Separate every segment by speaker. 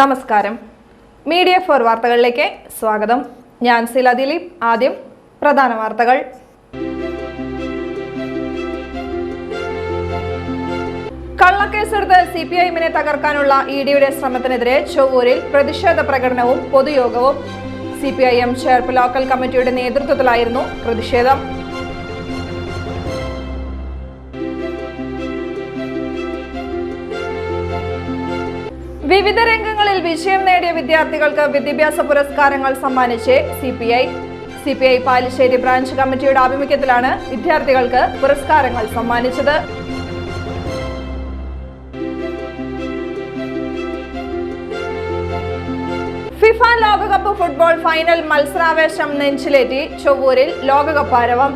Speaker 1: നമസ്കാരം. Media for വാർത്തകളിലേക്ക് സ്വാഗതം. ഞാൻ സില ദിലീപ്. ആദ്യം പ്രധാന വാർത്തകൾ. കള്ളക്കേസെടുത്ത് സിപിഐഎമ്മിനെ തകർക്കാനുള്ള ഇഡിയുടെ ശ്രമത്തിനെതിരെ ചൊവ്വൂരിൽ പ്രതിഷേധ പ്രകടനവും പൊതുയോഗവും. സിപിഐഎം ചേർപ്പ് ലോക്കൽ കമ്മിറ്റിയുടെ നേതൃത്വത്തിലായിരുന്നു പ്രതിഷേധം. വിവിധ രംഗങ്ങളിൽ വിജയം നേടിയ വിദ്യാർത്ഥികൾക്ക് വിദ്യാഭ്യാസ പുരസ്കാരങ്ങൾ സമ്മാനിച്ച് സിപിഐ പാലിശ്ശേരി ബ്രാഞ്ച് കമ്മിറ്റിയുടെ ആഭിമുഖ്യത്തിലാണ് വിദ്യാർത്ഥികൾക്ക് പുരസ്കാരങ്ങൾ സമ്മാനിച്ചത്. ഫിഫ ലോകകപ്പ് ഫുട്ബോൾ ഫൈനൽ മത്സരാവേശം നെഞ്ചിലേറ്റി ചൊവ്വൂരിൽ ലോകകപ്പ് ആരവം.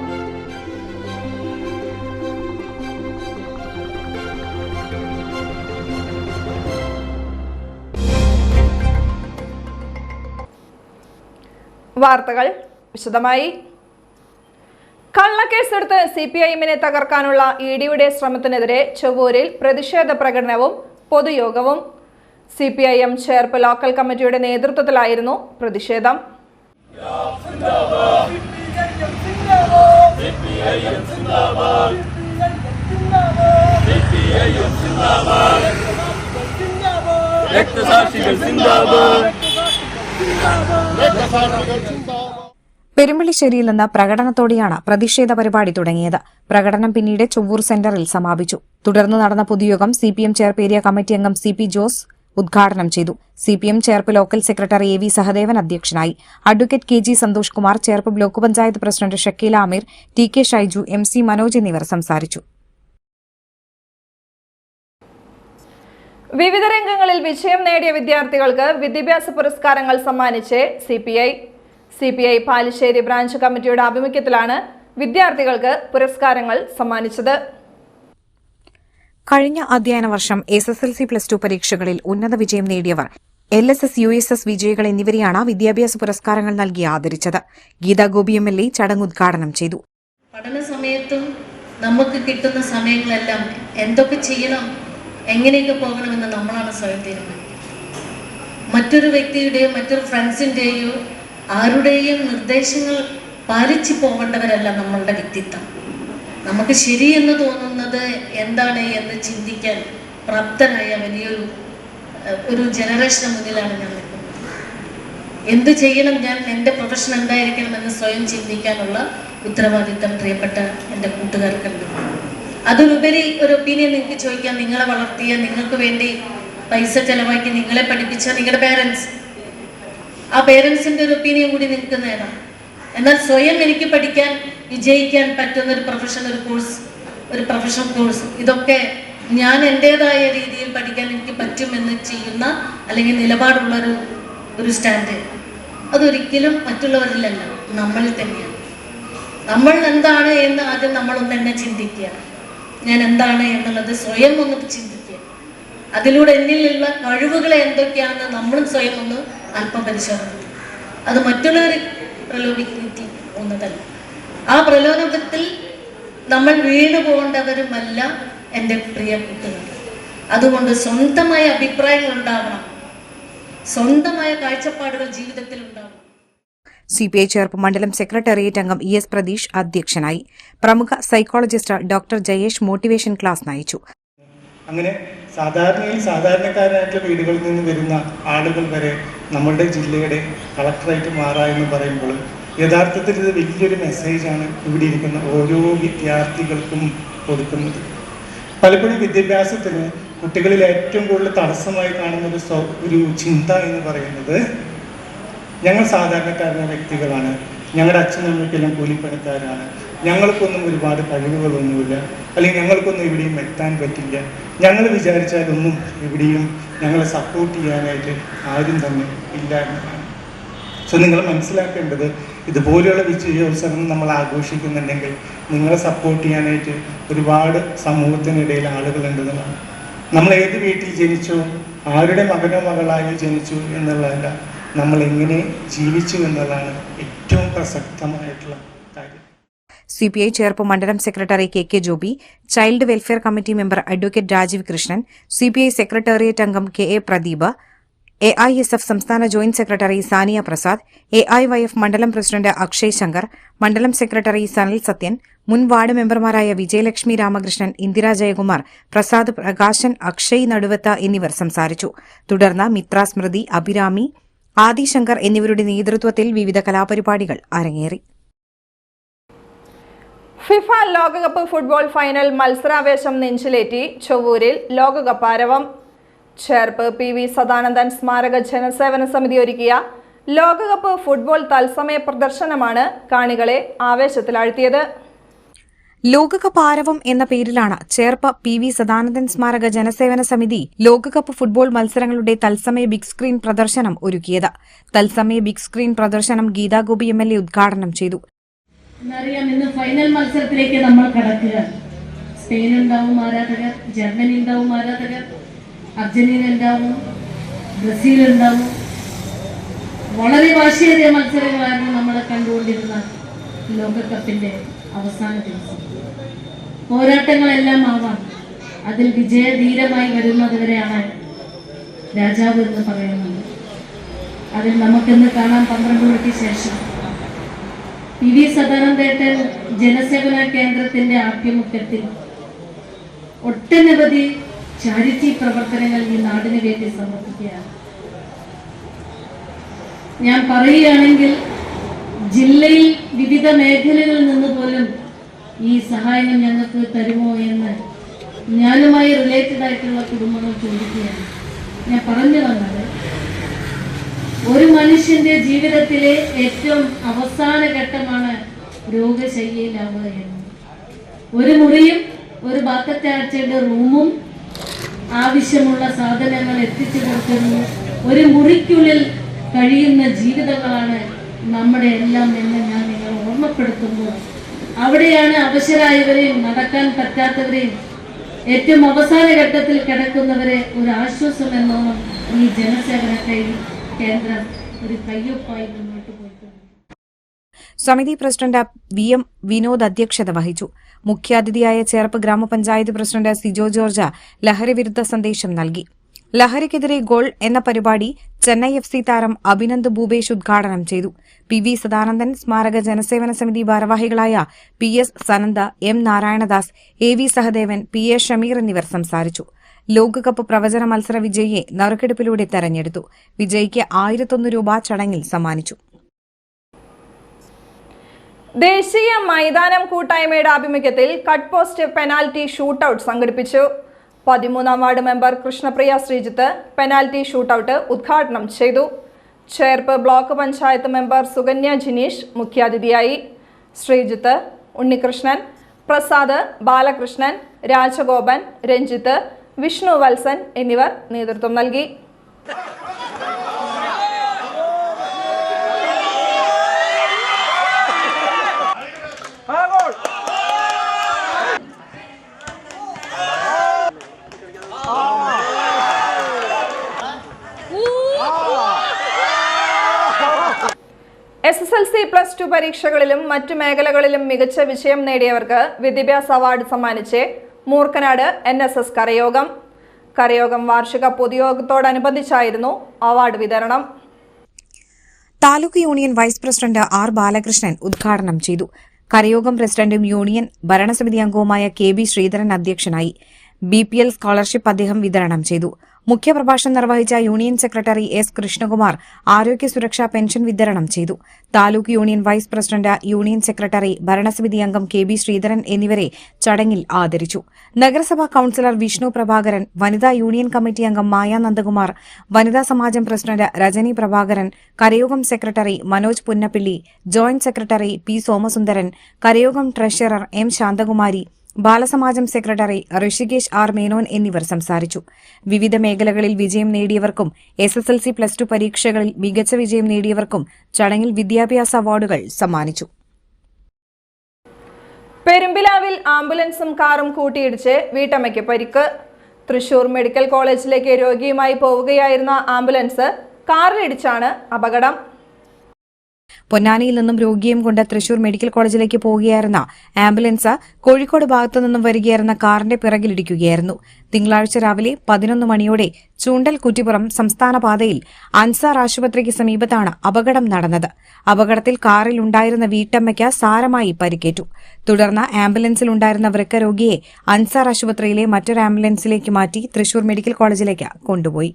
Speaker 1: വാർത്തകൾ വിശദമായി. കള്ളക്കേസെടുത്ത് സിപിഐഎമ്മിനെ തകർക്കാനുള്ള ഇഡിയുടെ ശ്രമത്തിനെതിരെ ചൊവ്വൂരിൽ പ്രതിഷേധ പ്രകടനവും പൊതുയോഗവും. സിപിഐഎം ചേർപ്പ് ലോക്കൽ കമ്മിറ്റിയുടെ നേതൃത്വത്തിലായിരുന്നു പ്രതിഷേധം.
Speaker 2: പെരുമ്പള്ളിശ്ശേരിയിൽ നിന്ന് പ്രകടനത്തോടെയാണ് പ്രതിഷേധ പരിപാടി തുടങ്ങിയത്. പ്രകടനം പിന്നീട് ചൊവ്വൂർ സെന്ററിൽ സമാപിച്ചു. തുടർന്ന് നടന്ന പൊതുയോഗം സിപിഎം ചേർപ്പ് ഏരിയ കമ്മിറ്റി അംഗം CP ജോസ് ഉദ്ഘാടനം ചെയ്തു. CPM Cherpu local secretary AV Sahadevan അധ്യക്ഷനായി. Advocate KG Santhosh Kumar, Cherpu block panchayat president Shakeela Ameer, TK Shaiju, MC Manoj എന്നിവർ സംസാരിച്ചു.
Speaker 1: വിവിധ രംഗങ്ങളിൽ വിജയം നേടിയ വിദ്യാർത്ഥികൾക്ക് വിദ്യാഭ്യാസ പുരസ്കാരങ്ങൾ സമ്മാനിച്ച് സിപിഐ പാലിശ്ശേരി ബ്രാഞ്ച് കമ്മിറ്റിയുടെ ആഭിമുഖ്യത്തിലാണ് വിദ്യാർത്ഥികൾക്ക് പുരസ്കാരങ്ങൾ സമ്മാനിച്ചത്.
Speaker 2: കഴിഞ്ഞ അധ്യയന വർഷം SSLC+2 പരീക്ഷകളിൽ ഉന്നത വിജയം നേടിയവർ, LSS USS വിജയികൾ എന്നിവരെയാണ് വിദ്യാഭ്യാസ പുരസ്കാരങ്ങൾ നൽകി ആദരിച്ചത്. ഗീതാ ഗോപി MLA ചടങ്ങ് ഉദ്ഘാടനം ചെയ്തു.
Speaker 3: പഠന സമയത്തും നമുക്ക് കിട്ടുന്ന സമയങ്ങളെല്ലാം എന്തൊക്കെ ചെയ്യണം, എങ്ങനെയൊക്കെ പോകണമെന്ന് നമ്മളാണ് സ്വയം തീരുമാനിക്കുന്നത്. മറ്റൊരു വ്യക്തിയുടെയോ മറ്റൊരു ഫ്രണ്ട്സിൻ്റെയോ ആരുടെയും നിർദ്ദേശങ്ങൾ പാലിച്ചു പോകേണ്ടവരല്ല നമ്മളുടെ വ്യക്തിത്വം. നമുക്ക് ശരിയെന്ന് തോന്നുന്നത് എന്താണ് എന്ന് ചിന്തിക്കാൻ പ്രാപ്തനായ വലിയൊരു ജനറേഷന് മുന്നിലാണ് ഞാൻ നിൽക്കുന്നത്. എന്ത് ചെയ്യണം, ഞാൻ എൻ്റെ പ്രൊഫഷൻ എന്തായിരിക്കണം എന്ന് സ്വയം ചിന്തിക്കാനുള്ള ഉത്തരവാദിത്തം പ്രിയപ്പെട്ട എൻ്റെ കൂട്ടുകാർക്കുണ്ട്. അതിലുപരി ഒരു ഒപ്പീനിയൻ നിങ്ങൾക്ക് ചോദിക്കാം. നിങ്ങളെ വളർത്തിയ, നിങ്ങൾക്ക് വേണ്ടി പൈസ ചെലവാക്കി നിങ്ങളെ പഠിപ്പിച്ച നിങ്ങളുടെ പേരൻസ്, ആ പേരൻസിൻ്റെ ഒരു ഒപ്പീനിയൻ കൂടി നിങ്ങൾക്ക് നേടാം. എന്നാൽ സ്വയം എനിക്ക് പഠിക്കാൻ, വിജയിക്കാൻ പറ്റുന്ന ഒരു പ്രൊഫഷണൽ കോഴ്സ് ഇതൊക്കെ ഞാൻ എൻ്റെതായ രീതിയിൽ പഠിക്കാൻ എനിക്ക് പറ്റുമെന്ന് ചെയ്യുന്ന അല്ലെങ്കിൽ നിലപാടുള്ള ഒരു സ്റ്റാൻഡ്, അതൊരിക്കലും മറ്റുള്ളവരിലല്ല, നമ്മളിൽ തന്നെയാണ്. നമ്മൾ എന്താണ് എന്ന് ആദ്യം നമ്മളൊന്ന് തന്നെ ചിന്തിക്കുക. ഞാൻ എന്താണ് എന്നുള്ളത് സ്വയം ഒന്ന് ചിന്തിക്കുക. അതിലൂടെ എന്നിലുള്ള കഴിവുകളെ എന്തൊക്കെയാണെന്ന് നമ്മളും സ്വയം ഒന്ന് അല്പം പരിശോധിക്കുക. അത് മറ്റുള്ളവർ പ്രലോഭിക്കുന്ന ഒന്നതല്ല. ആ പ്രലോഭനത്തിൽ നമ്മൾ വീണു പോകേണ്ടവരുമല്ല എൻ്റെ പ്രിയ കുട്ടികൾ. അതുകൊണ്ട് സ്വന്തമായ അഭിപ്രായങ്ങൾ ഉണ്ടാവണം, സ്വന്തമായ കാഴ്ചപ്പാടുകൾ ജീവിതത്തിൽ ഉണ്ടാവണം.
Speaker 2: CPI ചേർപ്പ് മണ്ഡലം സെക്രട്ടേറിയറ്റ് അംഗം ES പ്രതീഷ് അധ്യക്ഷനായി. പ്രമുഖ psychologist doctor Jayesh motivation class നയിച്ചു.
Speaker 4: അങ്ങനെ സാധാരണക്കാരായിട്ടുള്ള വീടുകളിൽ നിന്ന് വരുന്ന ആളുകൾ വരെ നമ്മളുടെ ജില്ലയുടെ കളക്ടറായിട്ട് മാറുക എന്ന് പറയുമ്പോൾ യഥാർത്ഥത്തിൽ ഇത് വലിയൊരു മെസ്സേജാണ് ഇവിടെ ഇരിക്കുന്ന ഓരോ വിദ്യാർത്ഥികൾക്കും കൊടുക്കുന്നത്. പലപ്പോഴും വിദ്യാഭ്യാസത്തിന് കുട്ടികളിൽ ഏറ്റവും കൂടുതൽ തടസ്സമായി കാണുന്ന ഒരു ചിന്ത എന്ന് പറയുന്നത്, ഞങ്ങൾ സാധാരണക്കാരായ വ്യക്തികളാണ്, ഞങ്ങളുടെ അച്ഛനമ്മയ്ക്കെല്ലാം കൂലിപ്പണിക്കാരാണ്, ഞങ്ങൾക്കൊന്നും ഒരുപാട് കഴിവുകളൊന്നുമില്ല, അല്ലെങ്കിൽ ഞങ്ങൾക്കൊന്നും എവിടെയും എത്താൻ പറ്റില്ല, ഞങ്ങൾ വിചാരിച്ചാലൊന്നും എവിടെയും ഞങ്ങളെ സപ്പോർട്ട് ചെയ്യാനായിട്ട് ആരും തന്നെ ഇല്ല എന്നതാണ്. സോ നിങ്ങൾ മനസ്സിലാക്കേണ്ടത്, ഇതുപോലെയുള്ള വിജയോത്സവം നമ്മൾ ആഘോഷിക്കുന്നുണ്ടെങ്കിൽ നിങ്ങളെ സപ്പോർട്ട് ചെയ്യാനായിട്ട് ഒരുപാട് സമൂഹത്തിനിടയിൽ ആളുകളുണ്ടെന്നതാണ്. നമ്മൾ ഏത് വീട്ടിൽ ജനിച്ചോ, ആരുടെ മകനോ മകളായോ ജനിച്ചു എന്നുള്ളതല്ല, നമ്മൾ എങ്ങനെ ജീവിച്ചു എന്നതാണ് ഏറ്റവും പ്രസക്തമായിട്ടുള്ള കാര്യം.
Speaker 2: CPI ചേർപ്പ് മണ്ഡലം secretary KK Joby, child welfare committee member advocate Rajeev Krishnan, CPI secretariat അംഗം KA പ്രദീപ്, AISF സംസ്ഥാന joint secretary Saniya Prasad, AIYF മണ്ഡലം പ്രസിഡന്റ് അക്ഷയ് ശങ്കർ, മണ്ഡലം സെക്രട്ടറി സനൽ സത്യൻ, മുൻ വാർഡ് മെമ്പർമാരായ വിജയലക്ഷ്മി രാമകൃഷ്ണൻ, ഇന്ദിര ജയകുമാർ, പ്രസാദ് പ്രകാശൻ, അക്ഷയ് നടുവത്ത എന്നിവർ സംസാരിച്ചു. തുടർന്ന് മിത്ര സ്മൃതി, അഭിരാമി, ആദിശങ്കർ എന്നിവരുടെ നേതൃത്വത്തിൽ വിവിധ കലാപരിപാടികൾ അരങ്ങേറി.
Speaker 1: ഫിഫ ലോകകപ്പ് ഫുട്ബോൾ ഫൈനൽ മത്സരാവേശം നെഞ്ചിലേറ്റി ചൊവ്വൂരിൽ ലോകകപ്പ് ആരവം. ചേർപ്പ് PV സദാനന്ദൻ സ്മാരക ജനസേവന സമിതി ഒരുക്കിയ ലോകകപ്പ് ഫുട്ബോൾ തത്സമയ പ്രദർശനമാണ് കാണികളെ ആവേശത്തിലാഴ്ത്തിയത്.
Speaker 2: ലോകകപ്പ് ആരവം എന്ന പേരിലാണ് ചേർപ്പ് PV സദാനന്ദൻ സ്മാരക ജനസേവന സമിതി ലോകകപ്പ് ഫുട്ബോൾ മത്സരങ്ങളുടെ തത്സമയ ബിഗ് സ്ക്രീൻ പ്രദർശനം ഒരുക്കിയത്. തത്സമയ ബിഗ് സ്ക്രീൻ പ്രദർശനം ഗീതാഗോപി MLA ഉദ്ഘാടനം ചെയ്തു.
Speaker 3: എന്നറിയാം, ഇന്ന് ഫൈനൽ മത്സരത്തിലേക്ക് നമ്മൾ കടക്കുക. സ്പെയിൻ ഉണ്ടാവും ആരാധകർ, ജർമ്മനി ഉണ്ടാവും ആരാധകർ, അർജന്റീന ഉണ്ടാവും, ബ്രസീൽ ഉണ്ടാവും. വളരെ വാശിയേറിയ മത്സരങ്ങളായിരുന്നു നമ്മൾ കണ്ടുകൊണ്ടിരുന്ന ലോകകപ്പിന്റെ അവസാന ദിവസം. പോരാട്ടങ്ങളെല്ലാം ആവാം, അതിൽ വിജയധീരമായി വരുന്നതുവരെയാണ് രാജാവ് എന്ന് പറയുന്നത്. അതിൽ നമുക്കിന്ന് കാണാം 12 മണിക്ക് ശേഷം PV സദാനന്ദേട്ടൻ ജനസേവന കേന്ദ്രത്തിന്റെ ആഭിമുഖ്യത്തിൽ ഒട്ടനവധി ചാരിറ്റി പ്രവർത്തനങ്ങൾ ഈ നാടിന് വേണ്ടി സമർപ്പിക്കുകയാണ്. ഞാൻ പറയുകയാണെങ്കിൽ ജില്ലയിൽ വിവിധ മേഖലകളിൽ നിന്ന് പോലും ഈ സഹായം ഞങ്ങൾക്ക് തരുമോ എന്ന് ഞാനുമായി റിലേറ്റഡ് ആയിട്ടുള്ള കുടുംബങ്ങൾ ചോദിക്കുകയാണ്. ഞാൻ പറഞ്ഞു വന്നത്, ഒരു മനുഷ്യന്റെ ജീവിതത്തിലെ ഏറ്റവും അവസാന ഘട്ടമാണ് രോഗശയ്യയിലാവുക എന്ന്. ഒരു മുറിയും ഒരു ബാത്തറ്റാച്ചയുടെ റൂമും ആവശ്യമുള്ള സാധനങ്ങൾ എത്തിച്ചു കൊടുക്കുന്നു. ഒരു മുറിക്കുള്ളിൽ കഴിയുന്ന ജീവിതങ്ങളാണ് നമ്മുടെ എല്ലാം എന്ന് ഞാൻ നിങ്ങൾ ഓർമ്മപ്പെടുത്തുമ്പോൾ, അവിടെയാണ് അവശരായവരെയും നടക്കാൻ പറ്റാത്തവരെയും ഏറ്റവും അവസാന ഘട്ടത്തിൽ കിടക്കുന്നവരെ ഒരു ആശ്വാസം എന്നോണം ഈ ജനസേവന കേന്ദ്രം ഒരു കയ്യൊപ്പായി മുന്നോട്ട് പോയിട്ടുണ്ട്.
Speaker 2: സമിതി പ്രസിഡന്റ് VM വിനോദ് അധ്യക്ഷത വഹിച്ചു. മുഖ്യാതിഥിയായ ചേർപ്പ് ഗ്രാമപഞ്ചായത്ത് പ്രസിഡന്റ് സിജോ ജോർജ് ലഹരി വിരുദ്ധ സന്ദേശം നൽകി. ലഹരിക്കെതിരെ ഗോൾ എന്ന പരിപാടി ചെന്നൈ FC താരം അഭിനന്ദ് ഭൂപേഷ് ഉദ്ഘാടനം ചെയ്തു. PV സദാനന്ദൻ സ്മാരക ജനസേവന സമിതി ഭാരവാഹികളായ PS സനന്ദ, M Narayanadas, AV Sahadevan, PA Shameer എന്നിവർ സംസാരിച്ചു. ലോകകപ്പ് പ്രവചന മത്സര വിജയിയെ നറുക്കെടുപ്പിലൂടെ തെരഞ്ഞെടുത്തു. വിജയിക്ക് 1001 രൂപ ചടങ്ങിൽ സമ്മാനിച്ചു.
Speaker 1: ദേശീയ മൈതാനം കൂട്ടായ്മയുടെ ആഭിമുഖ്യത്തിൽ കട്ട് പോസ്റ്റ് പെനാൽറ്റി ഷൂട്ടൌട്ട് സംഘടിപ്പിച്ചു. 13ാം ward member Krishnapriya Sreejith penalty shootout ഉദ്ഘാടനം ചെയ്തു. ചേർപ്പ് ബ്ലോക്ക് പഞ്ചായത്ത് മെമ്പർ സുകന്യ ജിനീഷ് മുഖ്യാതിഥിയായി. ശ്രീജിത്ത്, ഉണ്ണികൃഷ്ണൻ, പ്രസാദ്, ബാലകൃഷ്ണൻ, രാജഗോപൻ, രഞ്ജിത്ത്, വിഷ്ണു വത്സൻ എന്നിവർ നേതൃത്വം നൽകി. SSLC+2 പരീക്ഷകളിലും മറ്റു മേഖലകളിലും മികച്ച വിജയം നേടിയവർക്ക് വിദ്യാഭ്യാസ അവാർഡ് സമ്മാനിച്ച് മൂർക്കനാട് NSS കരയോഗം വാർഷിക പൊതുയോഗത്തോടനുബന്ധിച്ചായിരുന്നു അവാർഡ് വിതരണം.
Speaker 2: Taluk union vice president R Balakrishnan ഉദ്ഘാടനം ചെയ്തു. കരയോഗം പ്രസിഡന്റും യൂണിയൻ ഭരണസമിതി അംഗവുമായ KB ശ്രീധരൻ അധ്യക്ഷനായി. BPL സ്കോളർഷിപ്പ് അദ്ദേഹം വിതരണം ചെയ്തു. മുഖ്യപ്രഭാഷണം നിർവഹിച്ച യൂണിയൻ സെക്രട്ടറി S കൃഷ്ണകുമാർ ആരോഗ്യ സുരക്ഷാ പെൻഷൻ വിതരണം ചെയ്തു. Taluk union vice president, union secretary, ഭരണസമിതി അംഗം KB ശ്രീധരൻ എന്നിവരെ ചടങ്ങിൽ ആദരിച്ചു. നഗരസഭാ കൌൺസിലർ വിഷ്ണു പ്രഭാകരൻ, വനിതാ യൂണിയൻ കമ്മിറ്റി അംഗം മായ നന്ദകുമാർ, വനിതാ സമാജം പ്രസിഡന്റ് രജനി പ്രഭാകരൻ, കരയോഗം secretary Manoj Punnappilly, joint secretary P Somasundaran, കരയോഗം ട്രഷറർ M ശാന്തകുമാരി, ബാലസമാജം സെക്രട്ടറി ഋഷികേശ് R മേനോൻ എന്നിവർ സംസാരിച്ചു. വിവിധ മേഖലകളിൽ വിജയം നേടിയവർക്കും SSLC+2 പരീക്ഷകളിൽ മികച്ച വിജയം നേടിയവർക്കും ചടങ്ങിൽ വിദ്യാഭ്യാസ അവാർഡുകൾ സമ്മാനിച്ചു.
Speaker 1: പെരുമ്പിലാവിൽ ആംബുലൻസും കാറും കൂട്ടിയിടിച്ച് വീട്ടമ്മയ്ക്ക് പരിക്ക്. തൃശൂർ മെഡിക്കൽ കോളേജിലേക്ക് രോഗിയുമായി പോവുകയായിരുന്ന ആംബുലൻസ് കാറിലിടിച്ചാണ് അപകടം.
Speaker 2: പൊന്നാനിയിൽ നിന്നും രോഗിയെയും കൊണ്ട് തൃശൂർ മെഡിക്കൽ കോളേജിലേക്ക് പോവുകയായിരുന്ന ആംബുലൻസ് കോഴിക്കോട് ഭാഗത്തു നിന്നും വരികയായിരുന്ന കാറിന്റെ പിറകിലിടിക്കുകയായിരുന്നു. തിങ്കളാഴ്ച രാവിലെ 11 മണിയോടെ ചൂണ്ടൽ കുറ്റിപ്പുറം സംസ്ഥാന പാതയിൽ അൻസാർ ആശുപത്രിക്ക് സമീപത്താണ് അപകടം നടന്നത്. അപകടത്തിൽ കാറിൽ ഉണ്ടായിരുന്ന വീട്ടമ്മയ്ക്ക് സാരമായി പരിക്കേറ്റു. തുടർന്ന് ആംബുലൻസിൽ ഉണ്ടായിരുന്ന വൃക്ക രോഗിയെ അൻസാർ ആശുപത്രിയിലെ മറ്റൊരു ആംബുലൻസിലേക്ക് മാറ്റി തൃശൂർ മെഡിക്കൽ കോളേജിലേക്ക് കൊണ്ടുപോയി.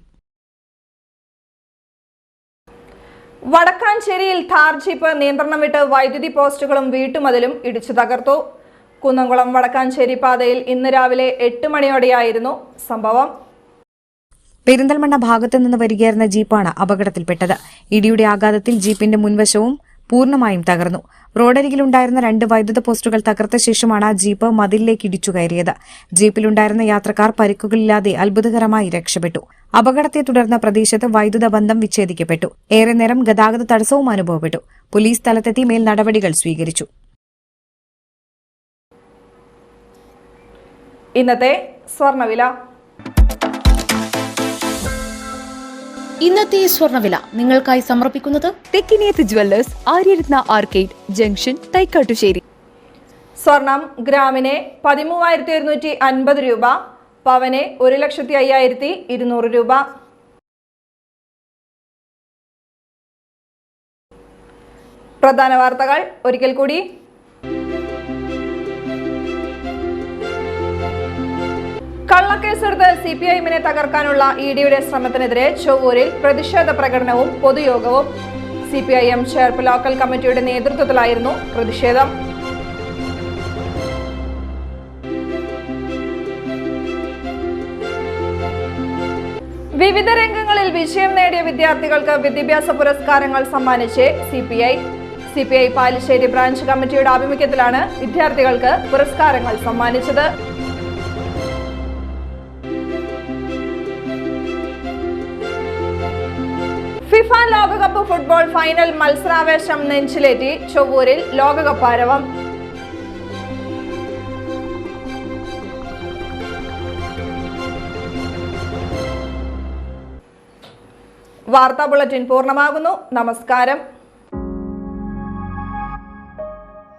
Speaker 1: വടക്കാഞ്ചേരിയിൽ ഥാർ ജീപ്പ് നിയന്ത്രണം വിട്ട് വൈദ്യുതി പോസ്റ്റുകളും വീട്ടുമതിലും ഇടിച്ചു തകർത്തു. കുന്നംകുളം വടക്കാഞ്ചേരി പാതയിൽ ഇന്ന് രാവിലെ 8 മണിയോടെയായിരുന്നു സംഭവം.
Speaker 2: പെരിന്തൽമണ്ണ ഭാഗത്തു നിന്ന് വരികയായിരുന്ന ജീപ്പാണ് അപകടത്തിൽപ്പെട്ടത്. ഇടിയുടെ ആഘാതത്തിൽ ജീപ്പിന്റെ മുൻവശവും പൂർണ്ണമായും തകർന്നു. റോഡരികിലുണ്ടായിരുന്ന 2 വൈദ്യുത പോസ്റ്റുകൾ തകർത്ത ശേഷമാണ് ജീപ്പ് മതിലിലേക്ക് ഇടിച്ചു കയറിയത്. ജീപ്പിലുണ്ടായിരുന്ന യാത്രക്കാർ പരിക്കുകളില്ലാതെ അത്ഭുതകരമായി രക്ഷപ്പെട്ടു. അപകടത്തെ തുടർന്ന് പ്രദേശത്ത് വൈദ്യുത ബന്ധം വിച്ഛേദിക്കപ്പെട്ടു. ഏറെ നേരം ഗതാഗത തടസ്സവും അനുഭവപ്പെട്ടു. പോലീസ് സ്ഥലത്തെത്തി മേൽ നടപടികൾ സ്വീകരിച്ചു.
Speaker 1: ഇന്നത്തെ സ്വർണ്ണവില.
Speaker 5: ഇന്നത്തെ സ്വർണ്ണവില നിങ്ങൾക്കായി സമർപ്പിക്കുന്നത്
Speaker 6: Thekkiniyath jewellers, Aryaratna arcade junction, Thaikkattussery.
Speaker 1: സ്വർണം ഗ്രാമിന് 13,150 രൂപ, പവന് 1,05,200 രൂപ. പ്രധാന വാർത്തകൾ ഒരിക്കൽ കൂടി. കള്ളക്കേസെടുത്ത് CPIഎമ്മിനെ തകർക്കാനുള്ള ഇഡിയുടെ ശ്രമത്തിനെതിരെ ചൊവ്വൂരിൽ പ്രതിഷേധ പ്രകടനവും പൊതുയോഗവും. CPIഎം ചേർപ്പ് ലോക്കൽ കമ്മിറ്റിയുടെ നേതൃത്വത്തിലായിരുന്നു പ്രതിഷേധം. വിവിധ രംഗങ്ങളിൽ വിജയം നേടിയ വിദ്യാർത്ഥികൾക്ക് വിദ്യാഭ്യാസ പുരസ്കാരങ്ങൾ സമ്മാനിച്ച് CPI പാലിശ്ശേരി ബ്രാഞ്ച് കമ്മിറ്റിയുടെ ആഭിമുഖ്യത്തിലാണ് വിദ്യാർത്ഥികൾക്ക് പുരസ്കാരങ്ങൾ സമ്മാനിച്ചത്. ഫിഫ ലോകകപ്പ് ഫുട്ബോൾ ഫൈനൽ മത്സരാവേശം നെഞ്ചിലേറ്റി ചൊവ്വൂരിൽ ലോകകപ്പ് ആരവം. വാർത്താ ബുള്ളറ്റിൻ പൂർണ്ണമാകുന്നു. നമസ്കാരം.